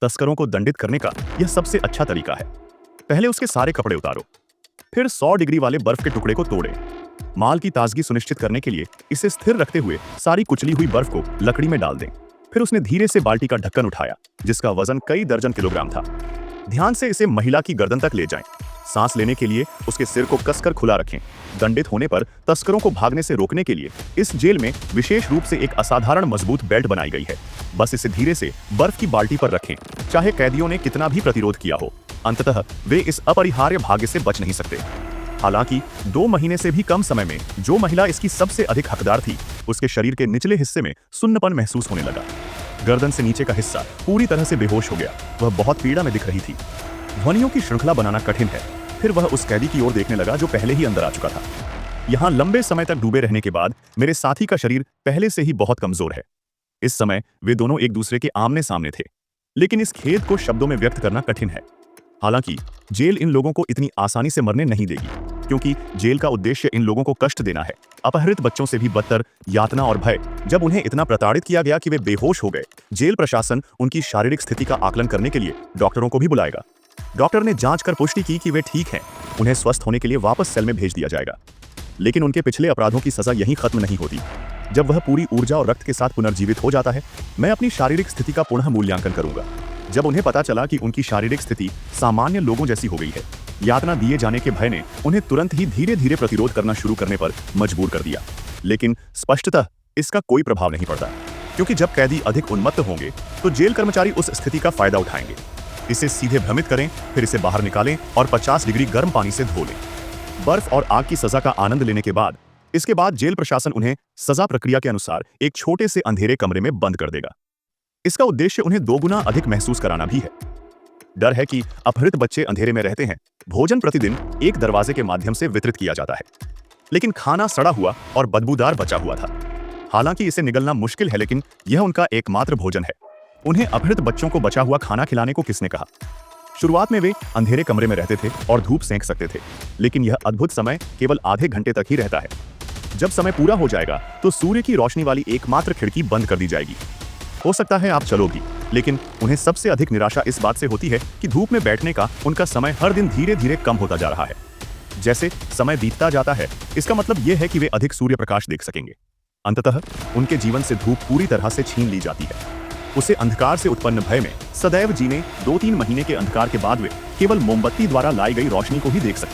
तस्करों को दंडित करने का यह सबसे अच्छा तरीका है। पहले उसके सारे कपड़े उतारो, फिर 100 डिग्री वाले बर्फ के टुकड़े को तोड़ें। माल की ताजगी सुनिश्चित करने के लिए इसे स्थिर रखते हुए सारी कुचली हुई बर्फ को लकड़ी में डाल दें। फिर उसने धीरे से बाल्टी का ढक्कन उठाया, जिसका वजन कई दर्जन किलोग्राम था। ध्यान से इसे महिला की गर्दन तक ले जाएं। सांस लेने के लिए उसके सिर को कसकर खुला रखें। दंडित होने पर तस्करों को भागने से रोकने के लिए इस जेल में विशेष रूप से एक असाधारण मजबूत बेल्ट बनाई गई है। बस इसे धीरे से बर्फ की बाल्टी पर रखें, चाहे कैदियों ने कितना भी प्रतिरोध किया हो। अंततः वे इस अपरिहार्य भाग्य से बच नहीं सकते। हालांकि 2 महीने से भी कम समय में जो महिला इसकी सबसे अधिक हकदार थी, उसके शरीर के निचले हिस्से में सुन्नपन महसूस होने लगा। गर्दन से नीचे का हिस्सा पूरी तरह से बेहोश हो गया। वह बहुत पीड़ा में दिख रही थी। ध्वनियों की श्रृंखला बनाना कठिन है। फिर वह उस कैदी की ओर देखने लगा जो पहले ही अंदर आ चुका था। यहाँ लंबे समय तक डूबे रहने के बाद मेरे साथी का शरीर पहले से ही बहुत कमजोर है। इस समय वे दोनों एक दूसरे के आमने सामने थे, लेकिन इस खेद को शब्दों में व्यक्त करना कठिन है। हालांकि जेल इन लोगों को इतनी आसानी से मरने नहीं देगी, क्योंकि जेल का उद्देश्य इन लोगों को कष्ट देना है। अपहृत बच्चों से भी बदतर यातना और भय। जब उन्हें इतना प्रताड़ित किया गया कि वे बेहोश हो गए, जेल प्रशासन उनकी शारीरिक स्थिति का आकलन करने के लिए डॉक्टरों को भी बुलाएगा। डॉक्टर ने जांच कर पुष्टि की कि वे ठीक हैं। उन्हें स्वस्थ होने के लिए वापस सेल में भेज दिया जाएगा। लेकिन उनके पिछले अपराधों की सजा यहीं खत्म नहीं होती। जब वह पूरी ऊर्जा और रक्त के साथ पुनर्जीवित हो जाता है, मैं अपनी शारीरिक स्थिति का पुनः मूल्यांकन करूंगा। जब उन्हें पता चला कि उनकी शारीरिक स्थिति सामान्य लोगों जैसी हो गई है, यातना दिए जाने के भय ने उन्हें तुरंत ही धीरे धीरे प्रतिरोध करना शुरू करने पर मजबूर कर दिया। लेकिन स्पष्टतः इसका कोई प्रभाव नहीं पड़ता, क्योंकि जब कैदी अधिक उन्मत्त होंगे तो जेल कर्मचारी उस स्थिति का फायदा उठाएंगे। इसे सीधे भ्रमित करें, फिर इसे बाहर निकालें और 50 डिग्री गर्म पानी से धो लें। बर्फ और आग की सजा का आनंद लेने के बाद इसके बाद जेल प्रशासन उन्हें सजा प्रक्रिया के अनुसार एक छोटे से अंधेरे कमरे में बंद कर देगा। इसका उद्देश्य उन्हें 2 गुना अधिक महसूस कराना भी है। डर है कि अपहृत बच्चे अंधेरे में रहते हैं। भोजन प्रतिदिन एक दरवाजे के माध्यम से वितरित किया जाता है, लेकिन खाना सड़ा हुआ और बदबूदार बचा हुआ था। हालांकि इसे निगलना मुश्किल है, लेकिन यह उनका एकमात्र भोजन है। उन्हें अपहृत बच्चों को बचा हुआ खाना खिलाने को किसने कहा? शुरुआत में वे अंधेरे कमरे में रहते थे और धूप सेंक सकते थे, लेकिन यह अद्भुत समय केवल आधे घंटे तक ही रहता है। जब समय पूरा हो जाएगा तो सूर्य की रोशनी वाली एकमात्र खिड़की बंद कर दी जाएगी। हो सकता है आप चलो भी, लेकिन उन्हें सबसे अधिक निराशा इस बात से होती है कि धूप में बैठने का उनका समय हर दिन धीरे धीरे कम होता जा रहा है। जैसे समय बीतता जाता है, इसका मतलब यह है कि वे अधिक सूर्य प्रकाश देख सकेंगे। अंततः उनके जीवन से धूप पूरी तरह से छीन ली जाती है। उसे अंधकार से उत्पन्न भय में सदैव जीने 2-3 महीने के अंधकार के बाद वे केवल मोमबत्ती द्वारा लाई गई रोशनी को ही देख सकते हैं।